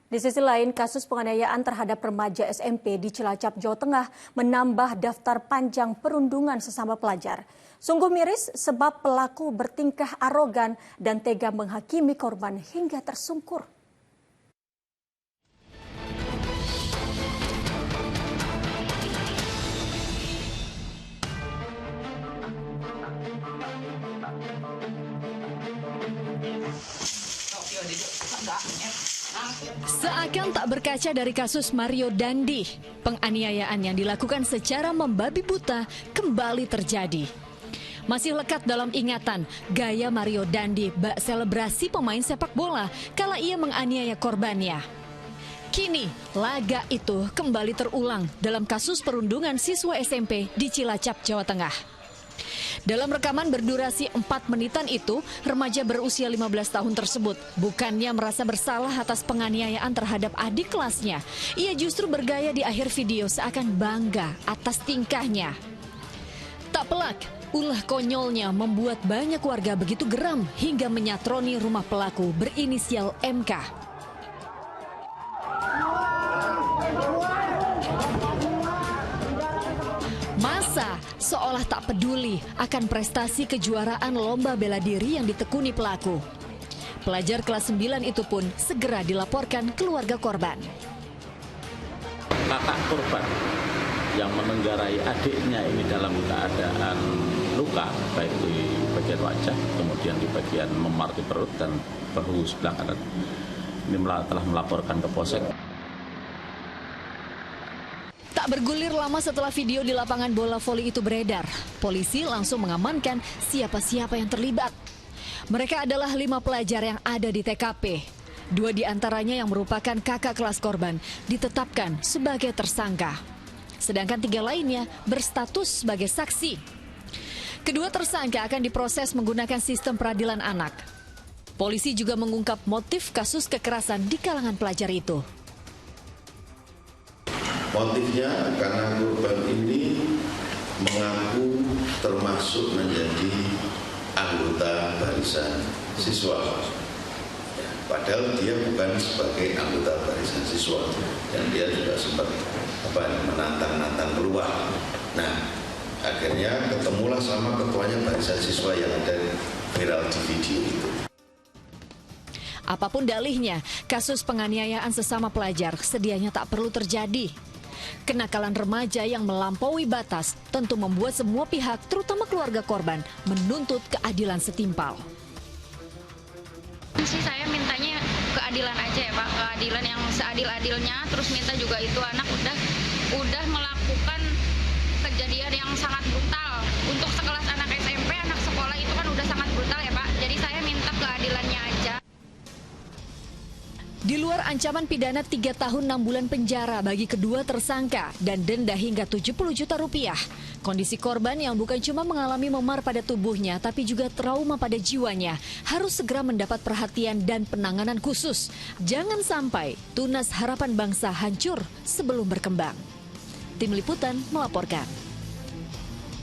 Di sisi lain, kasus penganiayaan terhadap remaja SMP di Cilacap, Jawa Tengah menambah daftar panjang perundungan sesama pelajar. Sungguh miris sebab pelaku bertingkah arogan dan tega menghakimi korban hingga tersungkur. Seakan tak berkaca dari kasus Mario Dandi, penganiayaan yang dilakukan secara membabi buta kembali terjadi. Masih lekat dalam ingatan gaya Mario Dandi bak selebrasi pemain sepak bola kala ia menganiaya korbannya. Kini laga itu kembali terulang dalam kasus perundungan siswa SMP di Cilacap, Jawa Tengah. Dalam rekaman berdurasi 4 menitan itu, remaja berusia 15 tahun tersebut bukannya merasa bersalah atas penganiayaan terhadap adik kelasnya. Ia justru bergaya di akhir video seakan bangga atas tingkahnya. Tak pelak, ulah konyolnya membuat banyak warga begitu geram hingga menyatroni rumah pelaku berinisial MK. Masa seolah tak peduli akan prestasi kejuaraan lomba bela diri yang ditekuni pelaku. Pelajar kelas 9 itu pun segera dilaporkan keluarga korban. Kakak korban yang menenggarai adiknya ini dalam keadaan luka, baik di bagian wajah, kemudian di bagian memar di perut dan bahu sebelah kanan. Ini telah melaporkan ke Polsek. Tak bergulir lama setelah video di lapangan bola voli itu beredar, polisi langsung mengamankan siapa-siapa yang terlibat. Mereka adalah 5 pelajar yang ada di TKP. 2 di antaranya yang merupakan kakak kelas korban ditetapkan sebagai tersangka. Sedangkan 3 lainnya berstatus sebagai saksi. Kedua tersangka akan diproses menggunakan sistem peradilan anak. Polisi juga mengungkap motif kasus kekerasan di kalangan pelajar itu. Motifnya karena korban ini mengaku termasuk menjadi anggota barisan siswa. Padahal dia bukan sebagai anggota barisan siswa dan dia juga sempat menantang keluar. Nah, akhirnya ketemulah sama ketuanya barisan siswa yang ada viral di video itu. Apapun dalihnya, kasus penganiayaan sesama pelajar sedianya tak perlu terjadi. Kenakalan remaja yang melampaui batas tentu membuat semua pihak, terutama keluarga korban, menuntut keadilan setimpal. Saya mintanya keadilan aja ya Pak, keadilan yang seadil-adilnya, terus minta juga itu anak udah melakukan kejadian yang sangat brutal. Untuk sekelas anak SMP, anak sekolah itu kan udah sangat brutal ya Pak, jadi saya minta keadilannya aja. Di luar ancaman pidana 3 tahun 6 bulan penjara bagi kedua tersangka dan denda hingga 70 juta rupiah. Kondisi korban yang bukan cuma mengalami memar pada tubuhnya tapi juga trauma pada jiwanya harus segera mendapat perhatian dan penanganan khusus. Jangan sampai tunas harapan bangsa hancur sebelum berkembang. Tim Liputan melaporkan.